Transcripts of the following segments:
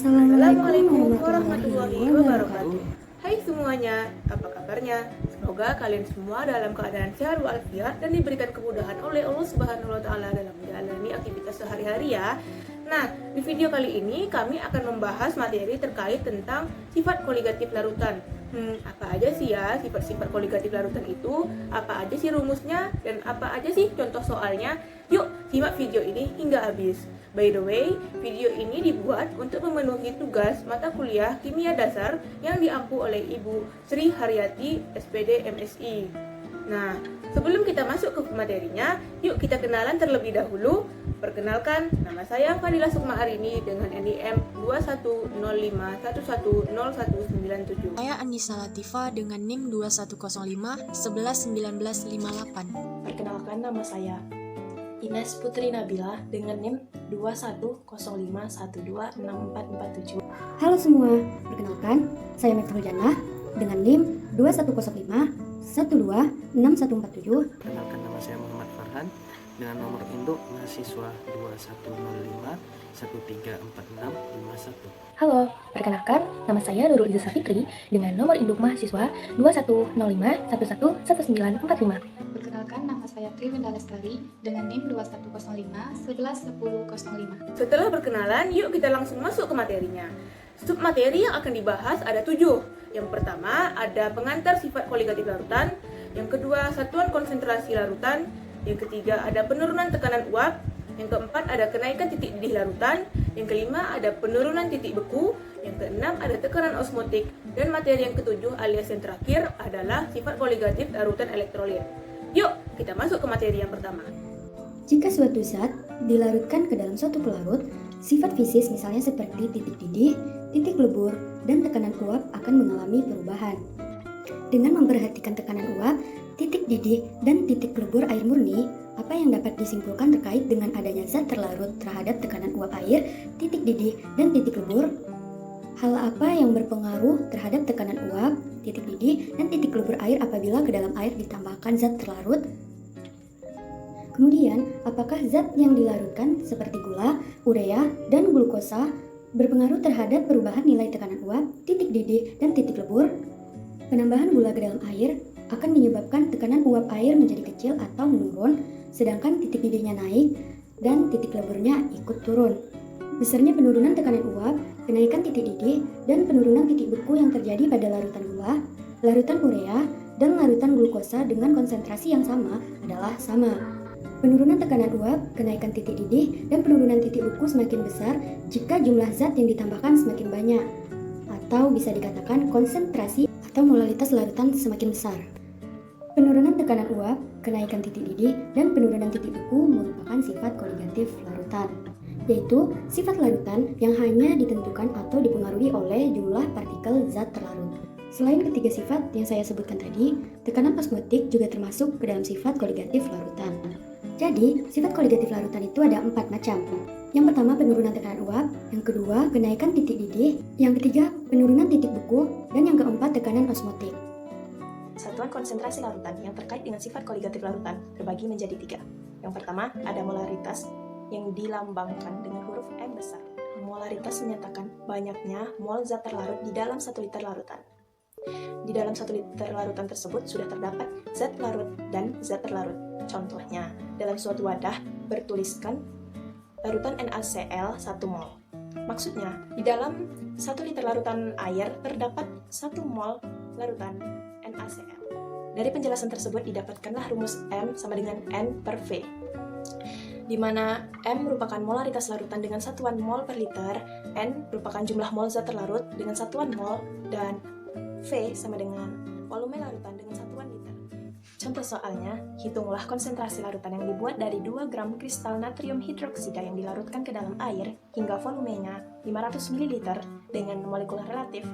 Assalamualaikum warahmatullahi wabarakatuh. Hai semuanya, apa kabarnya? Semoga kalian semua dalam keadaan sehat walafiat dan diberikan kemudahan oleh Allah Subhanahu wa taala dalam menjalani aktivitas sehari-hari ya. Nah, di video kali ini kami akan membahas materi terkait tentang sifat koligatif larutan. Apa aja sih ya sifat-sifat koligatif larutan itu? Apa aja sih rumusnya? Dan apa aja sih contoh soalnya? Yuk, simak video ini hingga habis. By the way, video ini dibuat untuk memenuhi tugas mata kuliah Kimia Dasar yang diampu oleh Ibu Sri Haryati, SPD MSI. Nah, sebelum kita masuk ke materinya, yuk kita kenalan terlebih dahulu. Perkenalkan, nama saya Fadila Sukma Arini dengan NIM 2105110197. Saya Anissa Latifa dengan NIM 2105111958. Perkenalkan, nama saya Ines Putri Nabila dengan NIM 2105126447. Halo semua, perkenalkan, saya Miftahul Jannah dengan NIM 2105126147. Perkenalkan, nama saya Muhammad Farhan dengan nomor induk mahasiswa 2105134651. Halo, perkenalkan, nama saya Nurul Iza Fitri dengan nomor induk mahasiswa 2105111945. Perkenalkan, nama saya Triwinda Lestari dengan NIM 2105111005. Setelah berkenalan, yuk kita langsung masuk ke materinya. Submateri yang akan dibahas ada 7. Yang pertama ada pengantar sifat koligatif larutan. Yang kedua satuan konsentrasi larutan. Yang ketiga ada penurunan tekanan uap. Yang keempat ada kenaikan titik didih larutan. Yang kelima ada penurunan titik beku. Yang keenam ada tekanan osmotik. Dan materi yang ketujuh alias yang terakhir adalah sifat koligatif larutan elektrolit. Yuk kita masuk ke materi yang pertama. Jika suatu zat dilarutkan ke dalam suatu pelarut, sifat fisis misalnya seperti titik didih, titik lebur, dan tekanan uap akan mengalami perubahan. Dengan memperhatikan tekanan uap, titik didih, dan titik lebur air murni, apa yang dapat disimpulkan terkait dengan adanya zat terlarut terhadap tekanan uap air, titik didih, dan titik lebur? Hal apa yang berpengaruh terhadap tekanan uap, titik didih, dan titik lebur air apabila ke dalam air ditambahkan zat terlarut? Kemudian, apakah zat yang dilarutkan seperti gula, urea, dan glukosa berpengaruh terhadap perubahan nilai tekanan uap, titik didih, dan titik lebur? Penambahan gula ke dalam air akan menyebabkan tekanan uap air menjadi kecil atau menurun, sedangkan titik didihnya naik dan titik leburnya ikut turun. Besarnya penurunan tekanan uap, kenaikan titik didih, dan penurunan titik beku yang terjadi pada larutan gula, larutan urea, dan larutan glukosa dengan konsentrasi yang sama adalah sama. Penurunan tekanan uap, kenaikan titik didih, dan penurunan titik beku semakin besar jika jumlah zat yang ditambahkan semakin banyak, atau bisa dikatakan konsentrasi atau molalitas larutan semakin besar. Penurunan tekanan uap, kenaikan titik didih, dan penurunan titik beku merupakan sifat koligatif larutan, yaitu sifat larutan yang hanya ditentukan atau dipengaruhi oleh jumlah partikel zat terlarut. Selain ketiga sifat yang saya sebutkan tadi, tekanan osmotik juga termasuk ke dalam sifat koligatif larutan. Jadi, sifat koligatif larutan itu ada 4 macam. Yang pertama, penurunan tekanan uap. Yang kedua, kenaikan titik didih. Yang ketiga, penurunan titik beku. Dan yang keempat, tekanan osmotik. Satuan konsentrasi larutan yang terkait dengan sifat koligatif larutan terbagi menjadi 3. Yang pertama, ada molaritas yang dilambangkan dengan huruf M besar. Molaritas menyatakan banyaknya mol zat terlarut di dalam 1 liter larutan. Di dalam 1 liter larutan tersebut sudah terdapat zat larut dan zat terlarut. Contohnya, dalam suatu wadah bertuliskan larutan NaCl 1 mol. Maksudnya, di dalam 1 liter larutan air terdapat 1 mol larutan NaCl. Dari penjelasan tersebut didapatkanlah rumus M sama dengan N per V, di mana M merupakan molaritas larutan dengan satuan mol per liter, N merupakan jumlah mol zat terlarut dengan satuan mol, dan V sama dengan volume larutan dengan satuan liter. Contoh soalnya, hitunglah konsentrasi larutan yang dibuat dari 2 gram kristal natrium hidroksida yang dilarutkan ke dalam air hingga volumenya 500 ml dengan molekul relatif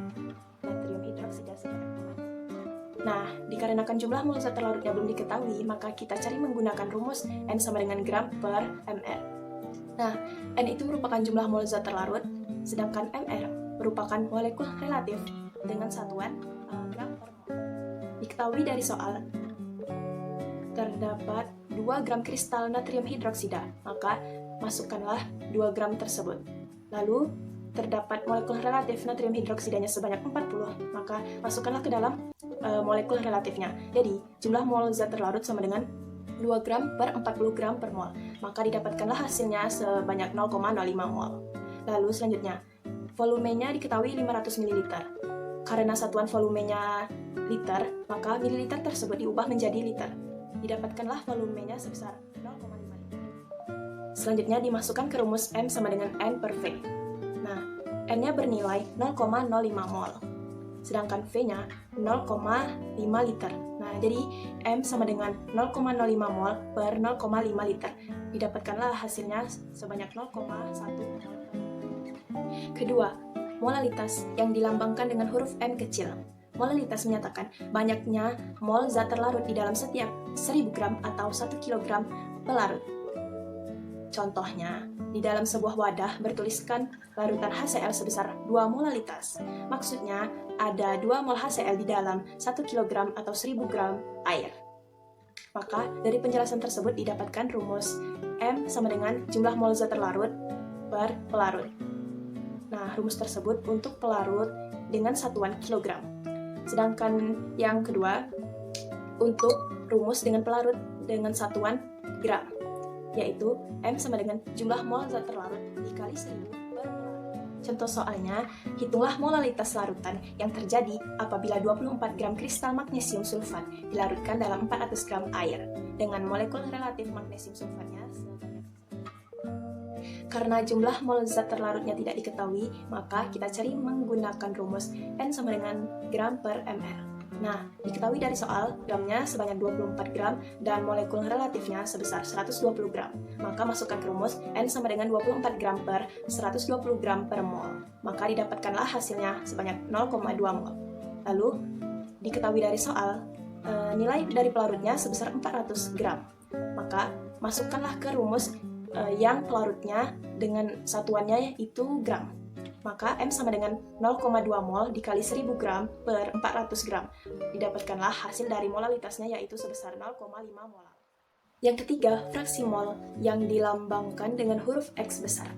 natrium hidroksida sebanyak 4. Nah, dikarenakan jumlah mol zat terlarutnya belum diketahui, maka kita cari menggunakan rumus N sama dengan gram per ml. Nah, N itu merupakan jumlah mol zat terlarut, sedangkan ml merupakan molekul relatif dengan satuan gram per mol. Diketahui dari soal, terdapat 2 gram kristal natrium hidroksida, maka masukkanlah 2 gram tersebut. Lalu terdapat molekul relatif natrium hidroksidanya sebanyak 40, maka masukkanlah ke dalam molekul relatifnya. Jadi, jumlah mol zat terlarut sama dengan 2 gram per 40 gram per mol, maka didapatkanlah hasilnya sebanyak 0,05 mol. Lalu selanjutnya, volumenya diketahui 500 ml. Karena satuan volumenya liter, maka mililiter tersebut diubah menjadi liter. Didapatkanlah volumenya sebesar 0,5 liter. Selanjutnya dimasukkan ke rumus M sama dengan N per V. Nah, N-nya bernilai 0,05 mol, sedangkan V-nya 0,5 liter. Nah, jadi M sama dengan 0,05 mol per 0,5 liter. Didapatkanlah hasilnya sebanyak 0,1 mol. Kedua, molalitas yang dilambangkan dengan huruf M kecil. Molalitas menyatakan banyaknya mol zat terlarut di dalam setiap 1000 gram atau 1 kg pelarut. Contohnya, di dalam sebuah wadah bertuliskan larutan HCl sebesar 2 molalitas. Maksudnya, ada 2 mol HCl di dalam 1 kg atau 1000 gram air. Maka, dari penjelasan tersebut didapatkan rumus M sama dengan jumlah mol zat terlarut per pelarut. Nah, rumus tersebut untuk pelarut dengan satuan kilogram. Sedangkan yang kedua, untuk rumus dengan pelarut dengan satuan gram, yaitu M sama dengan jumlah mol zat terlarut dikali 1000 per pelarut. Contoh soalnya, hitunglah molalitas larutan yang terjadi apabila 24 gram kristal magnesium sulfat dilarutkan dalam 400 gram air dengan molekul relatif magnesium sulfatnya sebanyak. Karena jumlah mol zat terlarutnya tidak diketahui, maka kita cari menggunakan rumus N sama dengan gram per ml. Nah, diketahui dari soal, gramnya sebanyak 24 gram dan molekul relatifnya sebesar 120 gram. Maka masukkan ke rumus N sama dengan 24 gram per 120 gram per mol. Maka didapatkanlah hasilnya sebanyak 0,2 mol. Lalu, diketahui dari soal, nilai dari pelarutnya sebesar 400 gram. Maka, masukkanlah ke rumus yang pelarutnya dengan satuannya yaitu gram. Maka M sama dengan 0,2 mol dikali 1000 gram per 400 gram. Didapatkanlah hasil dari molalitasnya yaitu sebesar 0,5 molar. Yang ketiga, fraksi mol yang dilambangkan dengan huruf X besar.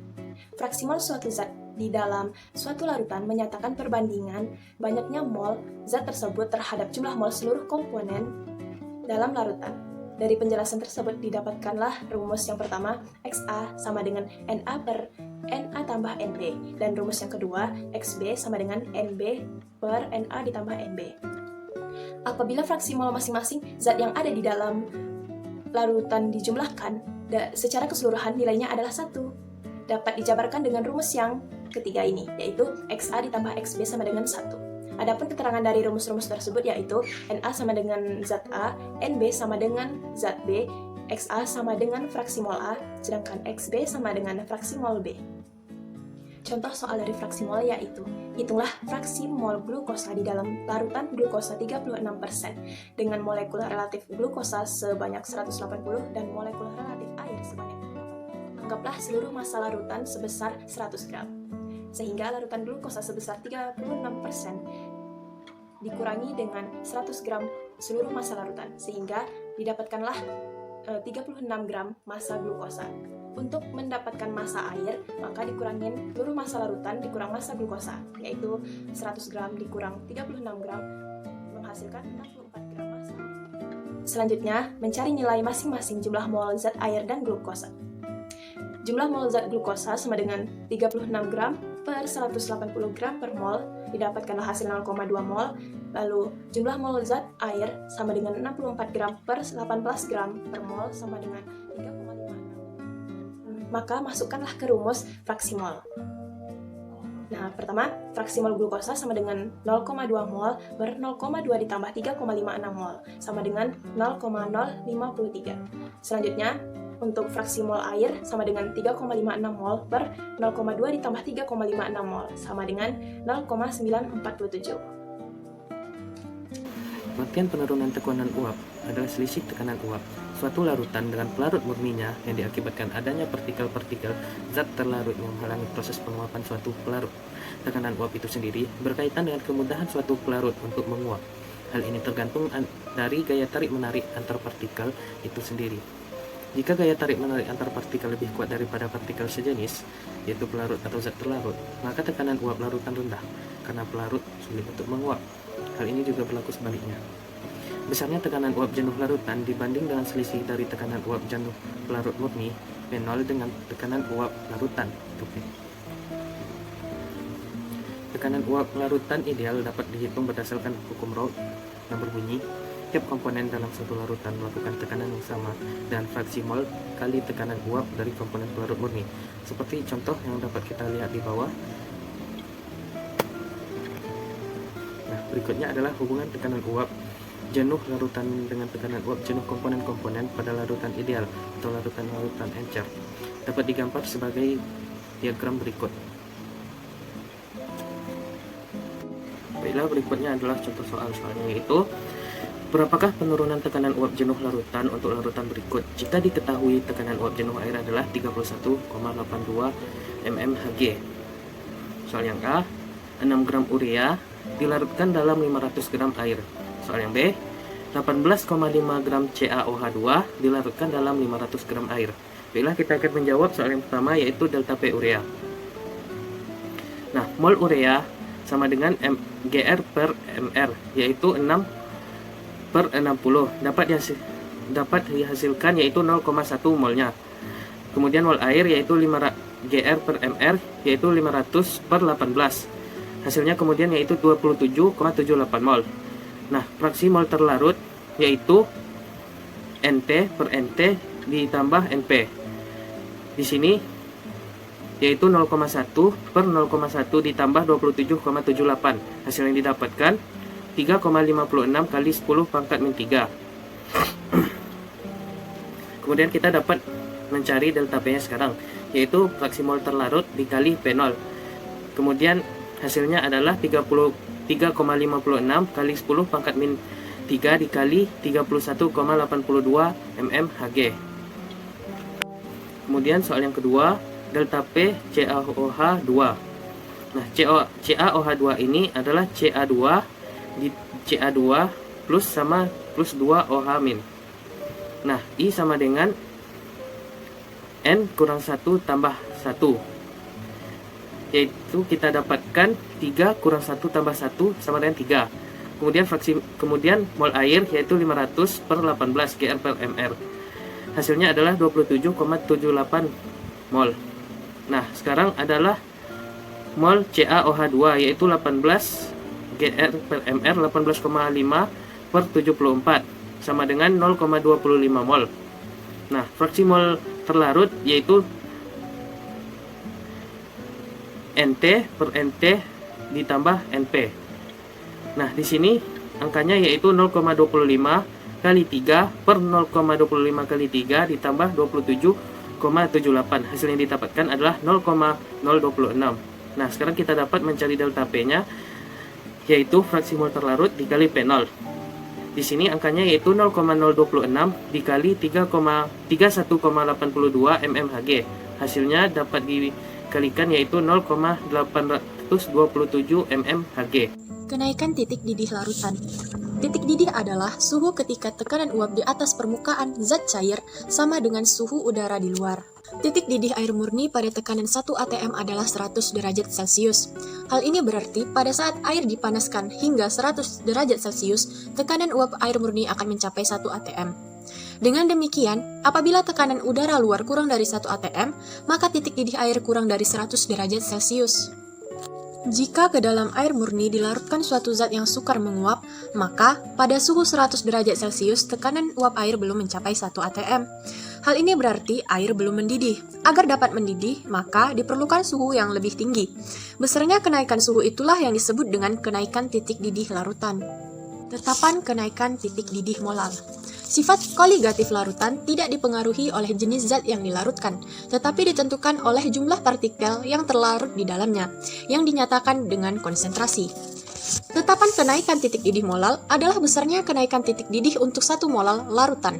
Fraksi mol suatu zat di dalam suatu larutan menyatakan perbandingan banyaknya mol zat tersebut terhadap jumlah mol seluruh komponen dalam larutan. Dari penjelasan tersebut didapatkanlah rumus yang pertama, XA sama dengan NA per NA tambah NB, dan rumus yang kedua, XB sama dengan NB per NA ditambah NB. Apabila fraksi mol masing-masing zat yang ada di dalam larutan dijumlahkan, secara keseluruhan nilainya adalah 1. Dapat dijabarkan dengan rumus yang ketiga ini, yaitu XA ditambah XB sama dengan 1. Adapun keterangan dari rumus-rumus tersebut yaitu NA sama dengan zat A, NB sama dengan zat B, XA sama dengan fraksi mol A, sedangkan XB sama dengan fraksi mol B. Contoh soal dari fraksi mol yaitu, hitunglah fraksi mol glukosa di dalam larutan glukosa 36% dengan molekul relatif glukosa sebanyak 180 dan molekul relatif air sebanyak 80. Anggaplah seluruh massa larutan sebesar 100 gram. Sehingga larutan glukosa sebesar 36% dikurangi dengan 100 gram seluruh massa larutan, sehingga didapatkanlah 36 gram massa glukosa. Untuk mendapatkan massa air, maka dikurangin seluruh massa larutan dikurang massa glukosa, yaitu 100 gram dikurang 36 gram, menghasilkan 64 gram massa. Selanjutnya, mencari nilai masing-masing jumlah mol zat air dan glukosa. Jumlah mol zat glukosa sama dengan 36 gram per 180 gram per mol, didapatkanlah hasil 0,2 mol. Lalu, jumlah mol zat air sama dengan 64 gram per 18 gram per mol sama dengan 3,56. Maka masukkanlah ke rumus fraksi mol. Nah, pertama, fraksi mol glukosa sama dengan 0,2 mol per 0,2 ditambah 3,56 mol, sama dengan 0,053. Selanjutnya, untuk fraksi mol air sama dengan 3,56 mol per 0,2 ditambah 3,56 mol, sama dengan 0,947. Pengertian penurunan tekanan uap adalah selisih tekanan uap suatu larutan dengan pelarut murninya yang diakibatkan adanya partikel-partikel zat terlarut yang menghalangi proses penguapan suatu pelarut. Tekanan uap itu sendiri berkaitan dengan kemudahan suatu pelarut untuk menguap. Hal ini tergantung dari gaya tarik-menarik antar partikel itu sendiri. Jika gaya tarik-menarik antar partikel lebih kuat daripada partikel sejenis, yaitu pelarut atau zat terlarut, maka tekanan uap larutan rendah, karena pelarut sulit untuk menguap. Hal ini juga berlaku sebaliknya. Besarnya tekanan uap jenuh larutan dibanding dengan selisih dari tekanan uap jenuh pelarut murni, P0 dengan tekanan uap larutan, P. Tekanan uap larutan ideal dapat dihitung berdasarkan hukum Raoult yang berbunyi, tiap komponen dalam satu larutan melakukan tekanan yang sama dan fraksi mol kali tekanan uap dari komponen pelarut murni. Seperti contoh yang dapat kita lihat di bawah. Nah, berikutnya adalah hubungan tekanan uap jenuh larutan dengan tekanan uap jenuh komponen-komponen pada larutan ideal atau larutan encer. Dapat digambar sebagai diagram berikut. Baiklah, berikutnya adalah contoh soalnya, yaitu berapakah penurunan tekanan uap jenuh larutan untuk larutan berikut jika diketahui tekanan uap jenuh air adalah 31,82 mmHg. Soal yang A, 6 gram urea dilarutkan dalam 500 gram air. Soal yang B, 18,5 gram CaOH2 dilarutkan dalam 500 gram air. Baiklah, kita akan menjawab soal yang pertama, yaitu delta P urea. Nah, mol urea sama dengan Gr per Mr, yaitu 6 per 60. Dapat dihasilkan yaitu 0,1 molnya. Kemudian mol air yaitu 5 Gr per Mr, yaitu 500 per 18. Hasilnya kemudian yaitu 27,78 mol. Nah, fraksi mol terlarut yaitu Nt per Nt ditambah Np. Di sini yaitu 0,1 per 0,1 ditambah 27,78. Hasil yang didapatkan 3,56 kali 10 pangkat min 3. Kemudian kita dapat mencari delta P nya sekarang, yaitu fraksi mol terlarut dikali P0. Kemudian hasilnya adalah 3,56 kali 10 pangkat min 3 dikali 31,82 mmHg. Kemudian soal yang kedua, delta P CaOH2. Nah, CaOH2 ini adalah Ca2 di Ca2 plus sama plus 2 OH min. Nah, I sama dengan N kurang 1 tambah 1, yaitu kita dapatkan 3 kurang 1 tambah 1 sama dengan 3. Kemudian mol air yaitu 500 per 18 Gr per Mr. Hasilnya adalah 27,78 mol. Nah, sekarang adalah mol CaOH2 yaitu 18 Gr per Mr, 18,5 per 74 sama dengan 0,25 mol. Nah, fraksi mol terlarut yaitu Nt per Nt ditambah Np. Nah, di sini angkanya yaitu 0,25 kali 3 per 0,25 kali 3 ditambah 27,78. Hasil yang didapatkan adalah 0,026. Nah, sekarang kita dapat mencari delta P nya, yaitu fraksi mol terlarut dikali P0. Di sini angkanya yaitu 0,026 dikali 31,82 mmHg. Hasilnya dapat dikalikan yaitu 0,827 mmHg. Kenaikan titik didih larutan. Titik didih adalah suhu ketika tekanan uap di atas permukaan zat cair sama dengan suhu udara di luar. Titik didih air murni pada tekanan 1 atm adalah 100 derajat Celcius. Hal ini berarti pada saat air dipanaskan hingga 100 derajat Celcius, tekanan uap air murni akan mencapai 1 atm. Dengan demikian, apabila tekanan udara luar kurang dari 1 atm, maka titik didih air kurang dari 100 derajat Celcius. Jika ke dalam air murni dilarutkan suatu zat yang sukar menguap, maka pada suhu 100 derajat Celcius tekanan uap air belum mencapai 1 atm. Hal ini berarti air belum mendidih. Agar dapat mendidih, maka diperlukan suhu yang lebih tinggi. Besarnya kenaikan suhu itulah yang disebut dengan kenaikan titik didih larutan. Tetapan kenaikan titik didih molar. Sifat koligatif larutan tidak dipengaruhi oleh jenis zat yang dilarutkan, tetapi ditentukan oleh jumlah partikel yang terlarut di dalamnya, yang dinyatakan dengan konsentrasi. Tetapan kenaikan titik didih molal adalah besarnya kenaikan titik didih untuk 1 molal larutan.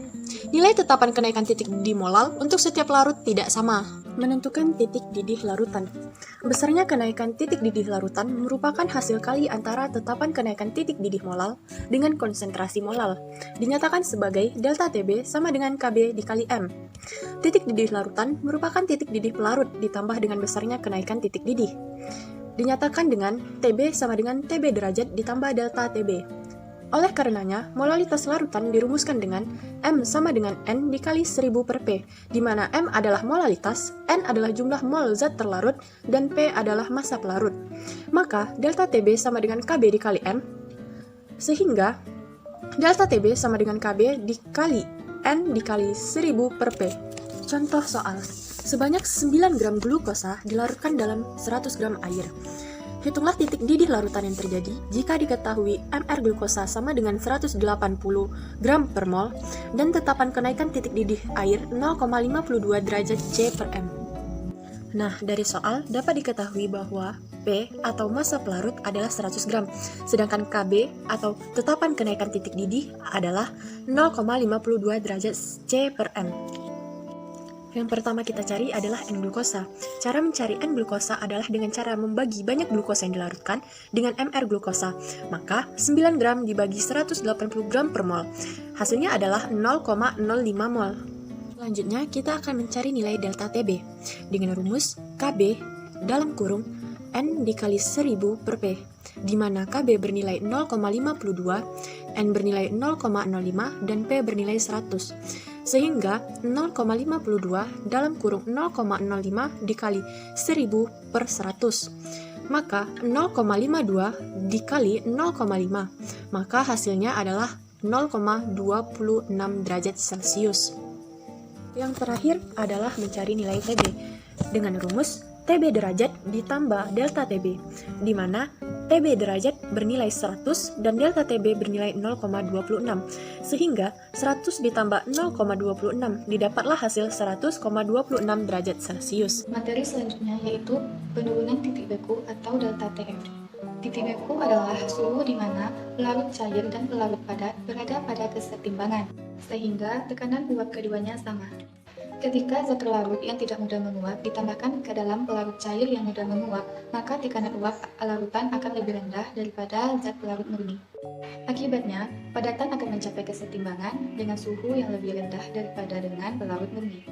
Nilai tetapan kenaikan titik didih molal untuk setiap larut tidak sama. Menentukan titik didih larutan. Besarnya kenaikan titik didih larutan merupakan hasil kali antara tetapan kenaikan titik didih molal dengan konsentrasi molal. Dinyatakan sebagai delta Tb sama dengan Kb dikali M. Titik didih larutan merupakan titik didih pelarut ditambah dengan besarnya kenaikan titik didih. Dinyatakan dengan Tb sama dengan Tb derajat ditambah delta Tb. Oleh karenanya, molalitas larutan dirumuskan dengan M sama dengan N dikali 1000 per P, di mana M adalah molalitas, N adalah jumlah mol zat terlarut, dan P adalah massa pelarut. Maka, delta Tb sama dengan Kb dikali M, sehingga delta Tb sama dengan Kb dikali N dikali 1000 per P. Contoh soal, sebanyak 9 gram glukosa dilarutkan dalam 100 gram air. Hitunglah titik didih larutan yang terjadi jika diketahui MR glukosa sama dengan 180 gram per mol dan tetapan kenaikan titik didih air 0,52 derajat C per M. Nah, dari soal dapat diketahui bahwa P atau massa pelarut adalah 100 gram, sedangkan Kb atau tetapan kenaikan titik didih adalah 0,52 derajat C per M. Yang pertama kita cari adalah N-glukosa. Cara mencari N-glukosa adalah dengan cara membagi banyak glukosa yang dilarutkan dengan MR glukosa. Maka, 9 gram dibagi 180 gram per mol. Hasilnya adalah 0,05 mol. Selanjutnya, kita akan mencari nilai delta Tb. Dengan rumus Kb dalam kurung N dikali 1000 per P, di mana Kb bernilai 0,52, N bernilai 0,05, dan P bernilai 100. Sehingga 0,52 dalam kurung 0,05 dikali 1000 per 100. Maka 0,52 dikali 0,5. Maka hasilnya adalah 0,26 derajat Celcius. Yang terakhir adalah mencari nilai Tb dengan rumus Tb derajat ditambah delta Tb, di mana Tb derajat bernilai 100 dan delta Tb bernilai 0,26, sehingga 100 ditambah 0,26 didapatlah hasil 100,26 derajat Celcius. Materi selanjutnya yaitu penurunan titik beku atau delta Tf. Titik beku adalah suhu di mana pelarut cair dan pelarut padat berada pada kesetimbangan, sehingga tekanan uap keduanya sama. Ketika zat terlarut yang tidak mudah menguap ditambahkan ke dalam pelarut cair yang mudah menguap, maka tekanan uap larutan akan lebih rendah daripada zat pelarut murni. Akibatnya, padatan akan mencapai kesetimbangan dengan suhu yang lebih rendah daripada dengan pelarut murni.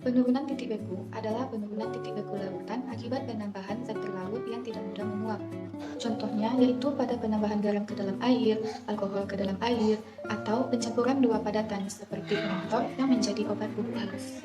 Penurunan titik beku adalah penurunan titik beku larutan akibat penambahan zat terlarut yang tidak mudah menguap. Contohnya yaitu pada penambahan garam ke dalam air, alkohol ke dalam air, atau pencampuran dua padatan seperti penonton yang menjadi obat bubuk halus.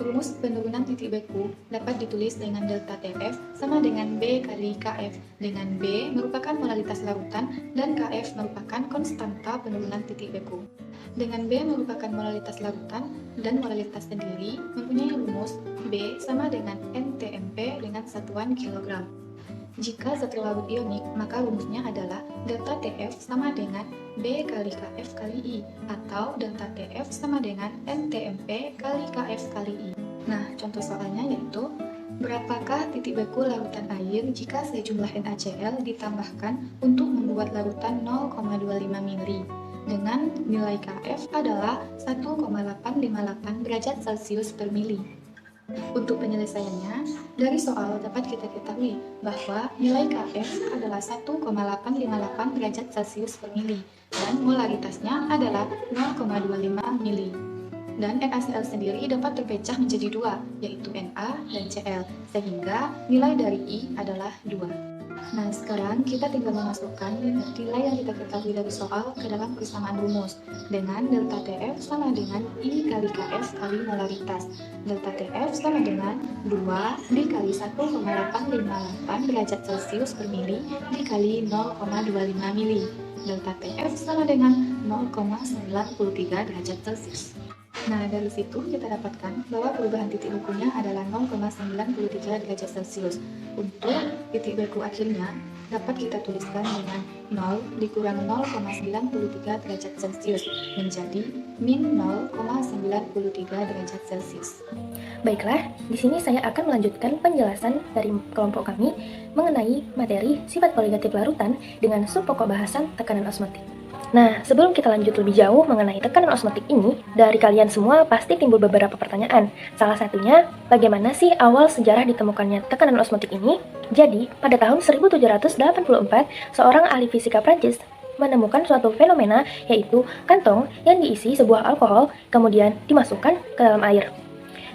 Rumus penurunan titik beku dapat ditulis dengan delta Tf sama dengan B kali Kf, dengan B merupakan molalitas larutan dan Kf merupakan konstanta penurunan titik beku. Dengan B merupakan molalitas larutan dan molalitas sendiri mempunyai rumus B sama dengan NTMP dengan satuan kilogram. Jika zat terlarut ionik, maka rumusnya adalah delta Tf sama dengan B kali Kf kali I, atau delta Tf sama dengan NTMP kali Kf kali I. Nah, contoh soalnya yaitu, berapakah titik beku larutan air jika sejumlah NaCl ditambahkan untuk membuat larutan 0,25 mili, dengan nilai Kf adalah 1,858 derajat Celcius per mili. Untuk penyelesaiannya, dari soal dapat kita ketahui bahwa nilai Kf adalah 1,858 derajat Celcius per mili dan molaritasnya adalah 0,25 mili. Dan NaCl sendiri dapat terpecah menjadi dua, yaitu Na dan Cl, sehingga nilai dari I adalah 2. Nah, sekarang kita tinggal memasukkan nilai yang kita ketahui dari soal ke dalam persamaan rumus dengan delta Tf sama dengan I kali Kf kali molaritas. Delta Tf sama dengan 2 dikali 1,858 derajat Celcius per mili dikali 0,25 mili. Delta Tf sama dengan 0,93 derajat Celcius. Nah, dari situ kita dapatkan bahwa perubahan titik bekunya adalah 0,93 derajat Celcius. Untuk titik beku akhirnya dapat kita tuliskan dengan 0 dikurang 0,93 derajat Celcius menjadi min 0,93 derajat Celcius. Baiklah, di sini saya akan melanjutkan penjelasan dari kelompok kami mengenai materi sifat koligatif larutan dengan subpokok bahasan tekanan osmotik. Nah, sebelum kita lanjut lebih jauh mengenai tekanan osmotik ini, dari kalian semua pasti timbul beberapa pertanyaan. Salah satunya, bagaimana sih awal sejarah ditemukannya tekanan osmotik ini? Jadi, pada tahun 1784, seorang ahli fisika Prancis menemukan suatu fenomena, yaitu kantong yang diisi sebuah alkohol, kemudian dimasukkan ke dalam air.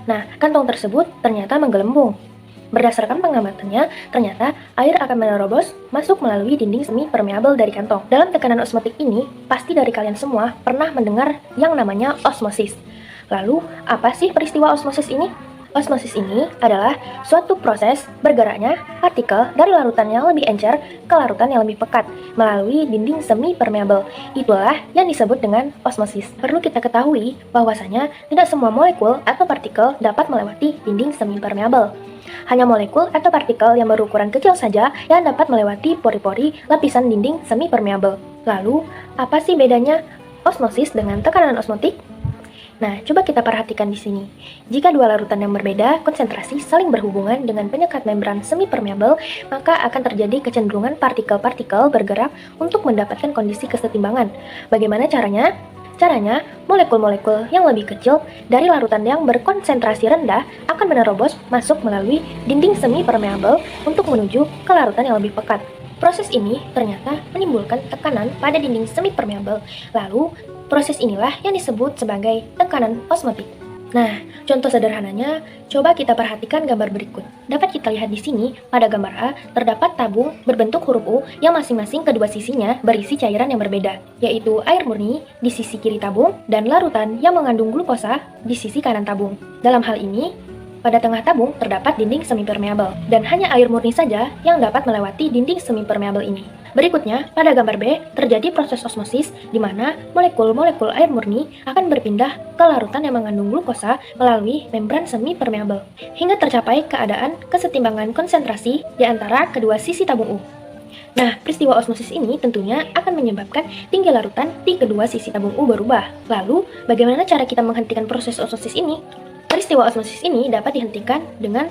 Nah, kantong tersebut ternyata menggelembung. Berdasarkan pengamatannya, ternyata air akan menerobos masuk melalui dinding semi permeabel dari kantong. Dalam tekanan osmotik ini, pasti dari kalian semua pernah mendengar yang namanya osmosis. Lalu, apa sih peristiwa osmosis ini? Osmosis ini adalah suatu proses bergeraknya partikel dari larutan yang lebih encer ke larutan yang lebih pekat melalui dinding semi permeabel. Itulah yang disebut dengan osmosis. Perlu kita ketahui bahwasanya tidak semua molekul atau partikel dapat melewati dinding semi permeabel. Hanya molekul atau partikel yang berukuran kecil saja yang dapat melewati pori-pori lapisan dinding semi permeabel. Lalu, apa sih bedanya osmosis dengan tekanan osmotik? Nah, coba kita perhatikan di sini. Jika dua larutan yang berbeda konsentrasi saling berhubungan dengan penyekat membran semi permeabel, maka akan terjadi kecenderungan partikel-partikel bergerak untuk mendapatkan kondisi kesetimbangan. Bagaimana caranya? Caranya, molekul-molekul yang lebih kecil dari larutan yang berkonsentrasi rendah akan menerobos masuk melalui dinding semi permeabel untuk menuju ke larutan yang lebih pekat. Proses ini ternyata menimbulkan tekanan pada dinding semi permeabel. Lalu, proses inilah yang disebut sebagai tekanan osmotik. Nah, contoh sederhananya, coba kita perhatikan gambar berikut. Dapat kita lihat di sini, pada gambar A, terdapat tabung berbentuk huruf U yang masing-masing kedua sisinya berisi cairan yang berbeda, yaitu air murni di sisi kiri tabung dan larutan yang mengandung glukosa di sisi kanan tabung. Dalam hal ini, pada tengah tabung terdapat dinding semi permeabel, dan hanya air murni saja yang dapat melewati dinding semi permeabel ini. Berikutnya, pada gambar B, terjadi proses osmosis di mana molekul-molekul air murni akan berpindah ke larutan yang mengandung glukosa melalui membran semi permeabel, hingga tercapai keadaan kesetimbangan konsentrasi di antara kedua sisi tabung U. Nah, peristiwa osmosis ini tentunya akan menyebabkan tinggi larutan di kedua sisi tabung U berubah. Lalu, bagaimana cara kita menghentikan proses osmosis ini? Peristiwa osmosis ini dapat dihentikan dengan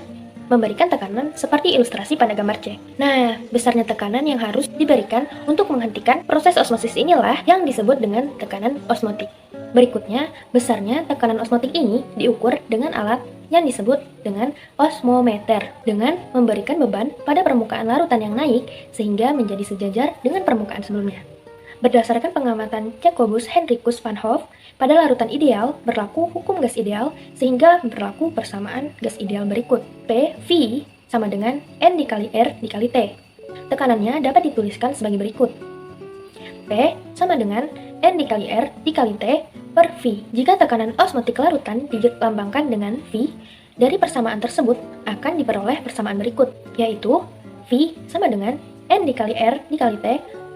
memberikan tekanan seperti ilustrasi pada gambar C. Nah, besarnya tekanan yang harus diberikan untuk menghentikan proses osmosis inilah yang disebut dengan tekanan osmotik. Berikutnya, besarnya tekanan osmotik ini diukur dengan alat yang disebut dengan osmometer, dengan memberikan beban pada permukaan larutan yang naik sehingga menjadi sejajar dengan permukaan sebelumnya. Berdasarkan pengamatan Jacobus Henricus van Hoff, pada larutan ideal berlaku hukum gas ideal sehingga berlaku persamaan gas ideal berikut. P, V sama dengan N dikali R dikali T. Tekanannya dapat dituliskan sebagai berikut. P sama dengan N dikali R dikali T per V. Jika tekanan osmotik larutan dilambangkan dengan V, dari persamaan tersebut akan diperoleh persamaan berikut, yaitu V sama dengan N dikali R dikali T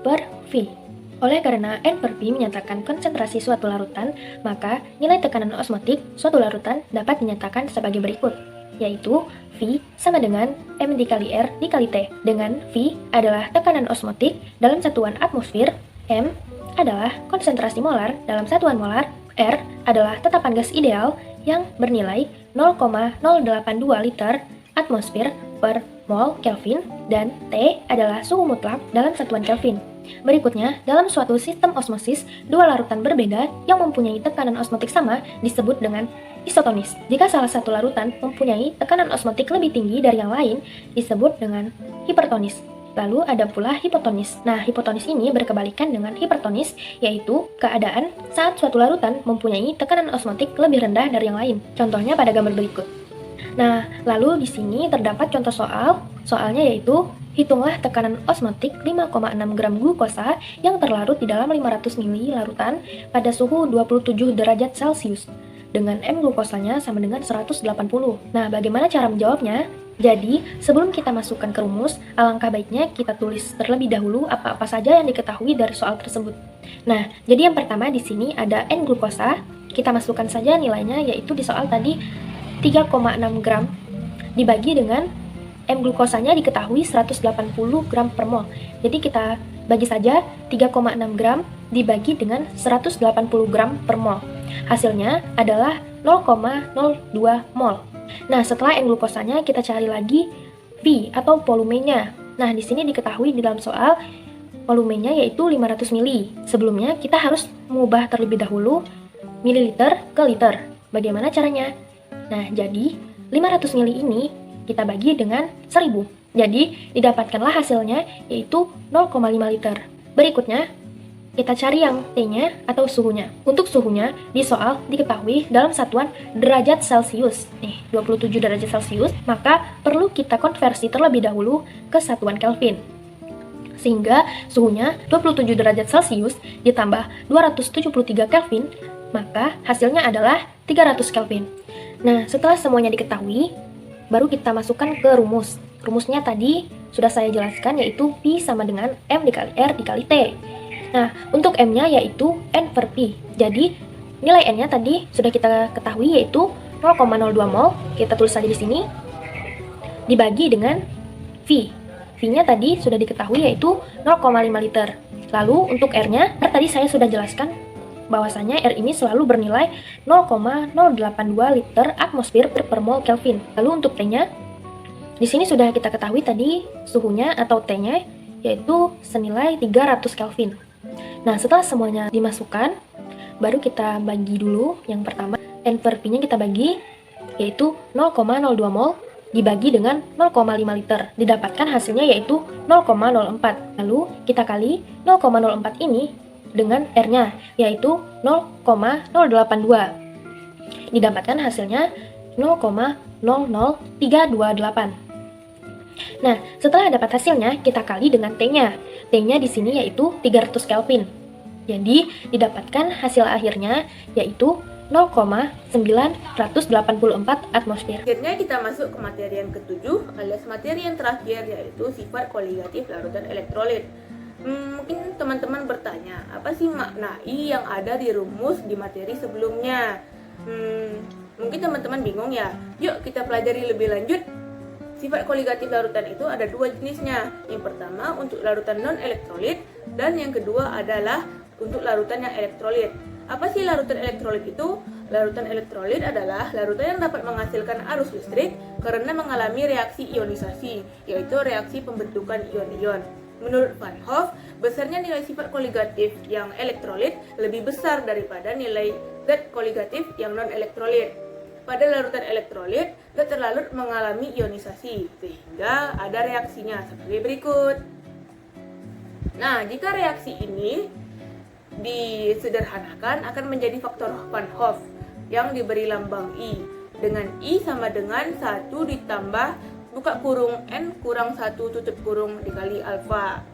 per V. Oleh karena N per V menyatakan konsentrasi suatu larutan, maka nilai tekanan osmotik suatu larutan dapat dinyatakan sebagai berikut, yaitu V sama dengan M dikali R dikali T, dengan V adalah tekanan osmotik dalam satuan atmosfer, M adalah konsentrasi molar dalam satuan molar, R adalah tetapan gas ideal yang bernilai 0,082 liter atmosfer per mol Kelvin, dan T adalah suhu mutlak dalam satuan Kelvin. Berikutnya, dalam suatu sistem osmosis, dua larutan berbeda yang mempunyai tekanan osmotik sama disebut dengan isotonis. Jika salah satu larutan mempunyai tekanan osmotik lebih tinggi dari yang lain, disebut dengan hipertonis. Lalu ada pula hipotonis. Nah, hipotonis ini berkebalikan dengan hipertonis, yaitu keadaan saat suatu larutan mempunyai tekanan osmotik lebih rendah dari yang lain. Contohnya pada gambar berikut. Nah, lalu di sini terdapat contoh soal. Soalnya yaitu, hitunglah tekanan osmotik 5,6 gram glukosa yang terlarut di dalam 500 ml larutan pada suhu 27 derajat Celcius, dengan M glukosanya sama dengan 180. Nah, bagaimana cara menjawabnya? Jadi, sebelum kita masukkan ke rumus, alangkah baiknya kita tulis terlebih dahulu apa-apa saja yang diketahui dari soal tersebut. Nah, jadi yang pertama di sini ada N glukosa, kita masukkan saja nilainya, yaitu di soal tadi 3,6 gram dibagi dengan M glukosanya diketahui 180 gram per mol. Jadi kita bagi saja 3,6 gram dibagi dengan 180 gram per mol. Hasilnya adalah 0,02 mol. Nah, setelah N glukosanya kita cari lagi V atau volumenya. Nah, di sini diketahui di dalam soal volumenya yaitu 500 mili. Sebelumnya kita harus mengubah terlebih dahulu mililiter ke liter. Bagaimana caranya? Nah, jadi 500 mili ini kita bagi dengan 1000. Jadi, didapatkanlah hasilnya yaitu 0,5 liter. Berikutnya, kita cari yang T-nya atau suhunya. Untuk suhunya, di soal diketahui dalam satuan derajat Celcius. 27 derajat Celcius, maka perlu kita konversi terlebih dahulu ke satuan Kelvin. Sehingga suhunya 27 derajat Celcius ditambah 273 Kelvin, maka hasilnya adalah 300 Kelvin. Nah, setelah semuanya diketahui, baru kita masukkan ke rumus. Rumusnya tadi sudah saya jelaskan, yaitu Pi sama dengan M dikali R dikali T. Nah, untuk M-nya yaitu N per Pi. Jadi, nilai N-nya tadi sudah kita ketahui yaitu 0,02 mol. Kita tulis saja di sini. Dibagi dengan V. V-nya tadi sudah diketahui yaitu 0,5 liter. Lalu, untuk R-nya, tadi saya sudah jelaskan bahwasanya R ini selalu bernilai 0,082 liter atmosfer per mol Kelvin. Lalu untuk T-nya, di sini sudah kita ketahui tadi suhunya atau T-nya yaitu senilai 300 Kelvin. Nah, setelah semuanya dimasukkan, baru kita bagi dulu. Yang pertama, N per P-nya kita bagi yaitu 0,02 mol dibagi dengan 0,5 liter. Didapatkan hasilnya yaitu 0,04. Lalu kita kali 0,04 ini dengan R-nya yaitu 0,082. Didapatkan hasilnya 0,00328. Nah, setelah dapat hasilnya, kita kali dengan T-nya. T-nya di sini yaitu 300 Kelvin. Jadi, didapatkan hasil akhirnya yaitu 0,984 atmosfer. Akhirnya kita masuk ke materi yang ketujuh, alias materi yang terakhir, yaitu sifat koligatif larutan elektrolit. Mungkin teman-teman bertanya, apa sih makna I yang ada di rumus di materi sebelumnya? Mungkin teman-teman bingung ya. Yuk kita pelajari lebih lanjut. Sifat koligatif larutan itu ada dua jenisnya. Yang pertama untuk larutan non-elektrolit, dan yang kedua adalah untuk larutan yang elektrolit. Apa sih larutan elektrolit itu? Larutan elektrolit adalah larutan yang dapat menghasilkan arus listrik karena mengalami reaksi ionisasi, yaitu reaksi pembentukan ion-ion. Menurut Van Hoff, besarnya nilai sifat koligatif yang elektrolit lebih besar daripada nilai zat koligatif yang non-elektrolit. Pada larutan elektrolit, zat terlarut mengalami ionisasi, sehingga ada reaksinya seperti berikut. Nah, jika reaksi ini disederhanakan akan menjadi faktor Van Hoff yang diberi lambang I, dengan I sama dengan 1 ditambah buka kurung N kurang 1 tutup kurung dikali alfa,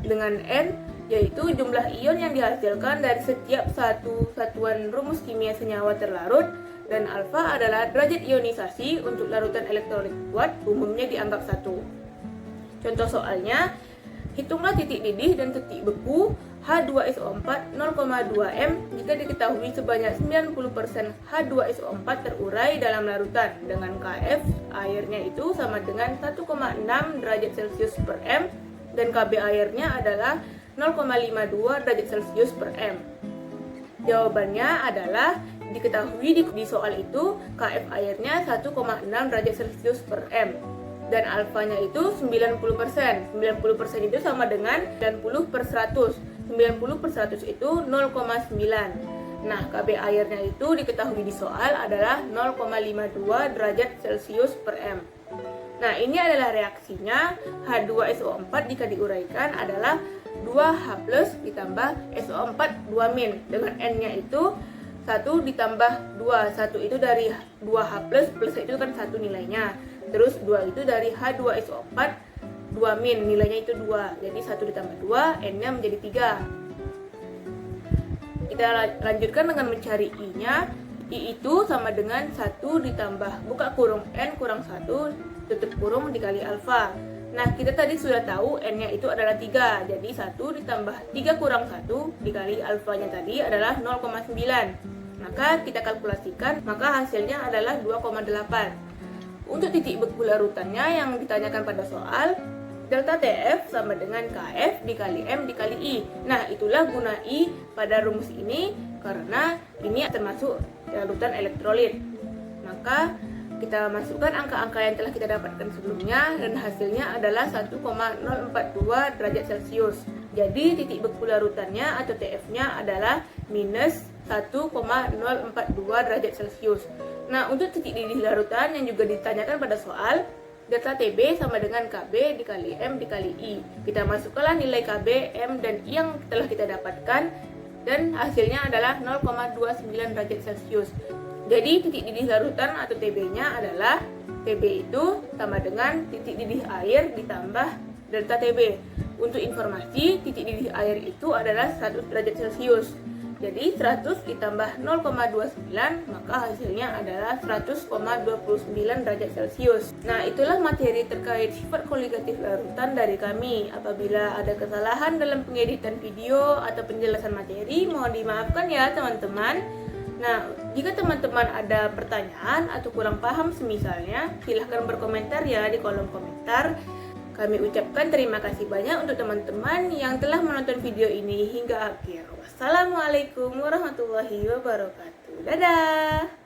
dengan N yaitu jumlah ion yang dihasilkan dari setiap satu satuan rumus kimia senyawa terlarut, dan alfa adalah derajat ionisasi untuk larutan elektrolit kuat, umumnya dianggap 1. Contoh soalnya, hitunglah titik didih dan titik beku H2SO4 0,2 M jika diketahui sebanyak 90% H2SO4 terurai dalam larutan, dengan Kf airnya itu sama dengan 1,6 derajat Celcius per M, dan Kb airnya adalah 0,52 derajat Celcius per M. Jawabannya adalah diketahui di soal itu Kf airnya 1,6 derajat Celcius per M, dan alfanya itu 90%. 90% itu sama dengan 90 per 100. 90 per 100 itu 0,9. Nah, Kb airnya itu diketahui di soal adalah 0,52 derajat Celcius per M. Nah, ini adalah reaksinya. H2SO4 jika diuraikan adalah 2H plus ditambah SO4 2-, dengan N-nya itu 1 ditambah 2. 1 itu dari 2H plus itu kan 1 nilainya. Terus 2 itu dari H2SO4 2-, nilainya itu 2. Jadi 1 ditambah 2, N-nya menjadi 3. Kita lanjutkan dengan mencari I-nya. I itu sama dengan 1 ditambah buka kurung N kurang 1 tutup kurung dikali alfa. Nah, kita tadi sudah tahu N-nya itu adalah 3. Jadi 1 ditambah 3 kurang 1 dikali alfanya tadi adalah 0,9. Maka kita kalkulasikan, maka hasilnya adalah 2,8. Untuk titik beku larutannya yang ditanyakan pada soal, delta TF sama dengan KF dikali M dikali I. Nah, itulah guna I pada rumus ini, karena ini termasuk larutan elektrolit. Maka Kita masukkan angka-angka yang telah kita dapatkan sebelumnya dan hasilnya adalah 1,042 derajat Celcius. Jadi titik beku larutannya atau TF-nya adalah minus 1,042 derajat Celcius. Nah, untuk titik didih larutan yang juga ditanyakan pada soal, delta TB sama dengan KB dikali M dikali I. Kita masukkanlah nilai KB, M, dan I yang telah kita dapatkan dan hasilnya adalah 0,29 derajat Celcius. Jadi titik didih larutan atau TB-nya adalah TB itu sama dengan titik didih air ditambah delta TB. Untuk informasi, titik didih air itu adalah 100 derajat Celcius. Jadi 100 ditambah 0,29 maka hasilnya adalah 100,29 derajat Celcius. Nah, itulah materi terkait sifat koligatif larutan dari kami. Apabila ada kesalahan dalam pengeditan video atau penjelasan materi, mohon dimaafkan ya teman-teman. Nah, jika teman-teman ada pertanyaan atau kurang paham semisalnya, silahkan berkomentar ya di kolom komentar. Kami ucapkan terima kasih banyak untuk teman-teman yang telah menonton video ini hingga akhir. Wassalamualaikum warahmatullahi wabarakatuh. Dadah!